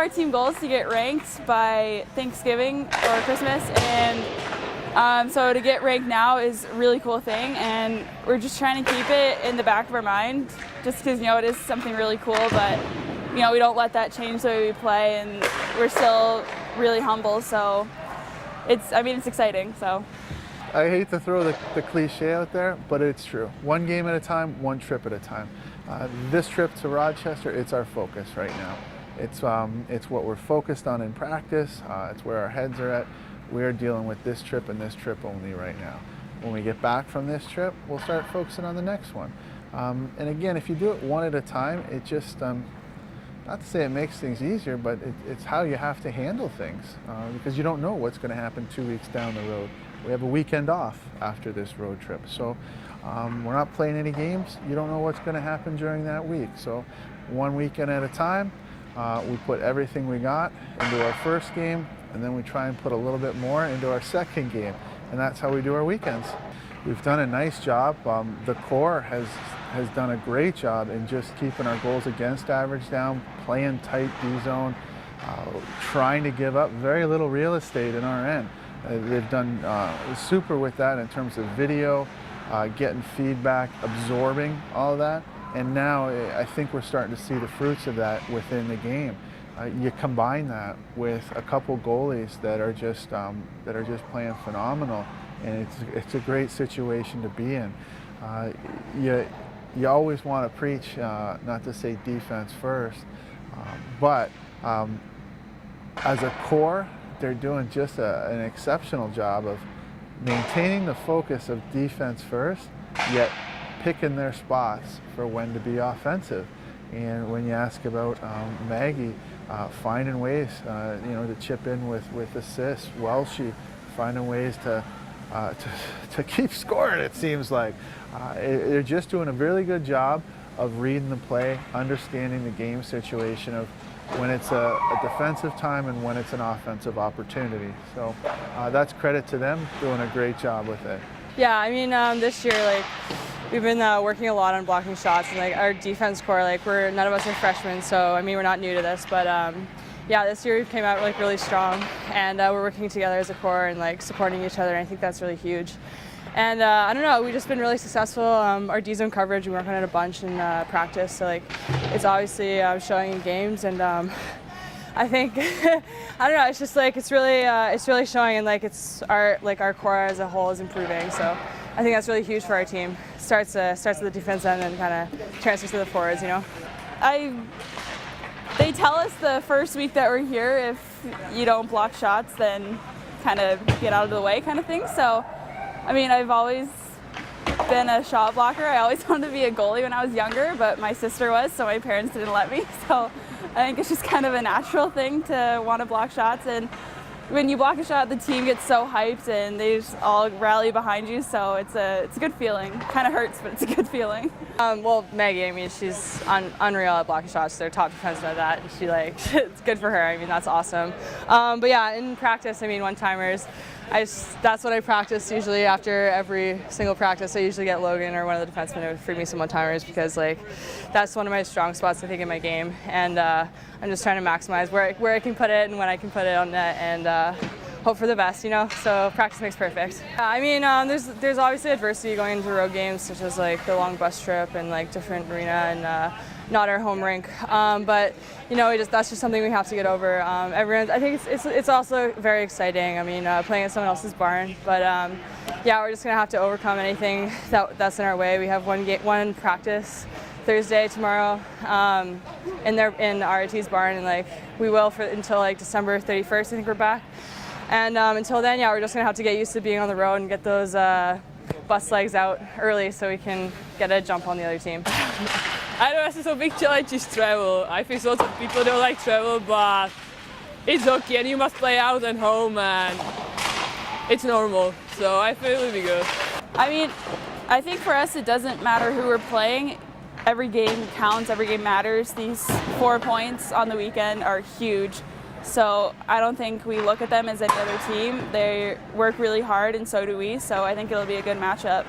our team goals to get ranked by Thanksgiving or Christmas, and so to get ranked now is a really cool thing, and we're just trying to keep it in the back of our mind, just because it is something really cool, but we don't let that change the way we play, and we're still really humble, so it's exciting. So I hate to throw the cliche out there, but it's true. One game at a time, one trip at a time. This trip to Rochester, it's our focus right now. It's what we're focused on in practice. It's where our heads are at. We're dealing with this trip and this trip only right now. When we get back from this trip, we'll start focusing on the next one. And again, if you do it one at a time, it just, not to say it makes things easier, but it's how you have to handle things, because you don't know what's going to happen 2 weeks down the road. We have a weekend off after this road trip, so we're not playing any games. You don't know what's going to happen during that week. So one weekend at a time, we put everything we got into our first game, and then we try and put a little bit more into our second game, and that's how we do our weekends. We've done a nice job. The core has done a great job in just keeping our goals against average down, playing tight D-zone, trying to give up very little real estate in our end. They've done super with that in terms of video, getting feedback, absorbing all of that. And now I think we're starting to see the fruits of that within the game. You combine that with a couple goalies that are just playing phenomenal, and it's a great situation to be in. You always want to preach, not to say defense first, but as a core, they're doing just an exceptional job of maintaining the focus of defense first, yet picking their spots for when to be offensive. And when you ask about Maggie, finding ways to chip in with assists, Welshie finding ways to keep scoring, it seems like. They're just doing a really good job of reading the play, understanding the game situation of when it's a defensive time and when it's an offensive opportunity. So that's credit to them, doing a great job with it. Yeah, this year, we've been working a lot on blocking shots, and our defense core, none of us are freshmen, so we're not new to this, but yeah, this year we came out really strong, and we're working together as a core and supporting each other, and I think that's really huge. And I don't know, we've just been really successful. Our D-zone coverage, we work on it a bunch in practice, so it's obviously showing in games, and I think I don't know, it's just it's really showing, and it's our core as a whole is improving. So I think that's really huge for our team. Starts at the defense end and kind of transfers to the forwards. They tell us the first week that we're here, if you don't block shots, then kind of get out of the way, kind of thing. So I've always been a shot blocker. I always wanted to be a goalie when I was younger, but my sister was, so my parents didn't let me. So I think it's just kind of a natural thing to want to block shots. And when you block a shot, the team gets so hyped and they just all rally behind you. So it's a good feeling. Kind of hurts, but it's a good feeling. Well, Maggie, she's unreal at blocking shots. They're top defenseman at that. She it's good for her. That's awesome. But yeah, in practice, one-timers. That's what I practice usually after every single practice. I usually get Logan or one of the defensemen to free me some one-timers, because that's one of my strong spots, I think, in my game. And I'm just trying to maximize where I can put it and when I can put it on net, and hope for the best, So practice makes perfect. There's obviously adversity going into road games, such as the long bus trip and different arena and not our home rink. But that's just something we have to get over. I think it's also very exciting. Playing at someone else's barn. But yeah, we're just gonna have to overcome anything that's in our way. We have one practice Thursday tomorrow in RIT's barn, and we will until December 31st. I think we're back. And until then, yeah, we're just gonna have to get used to being on the road and get those bus legs out early so we can get a jump on the other team. I don't know, so big challenge is travel. I think lots of people don't like travel, but it's okay, and you must play out and home, and it's normal. So I feel it'll be good. I think for us it doesn't matter who we're playing. Every game counts, every game matters. These 4 points on the weekend are huge. So I don't think we look at them as any other team. They work really hard, and so do we. So I think it'll be a good matchup.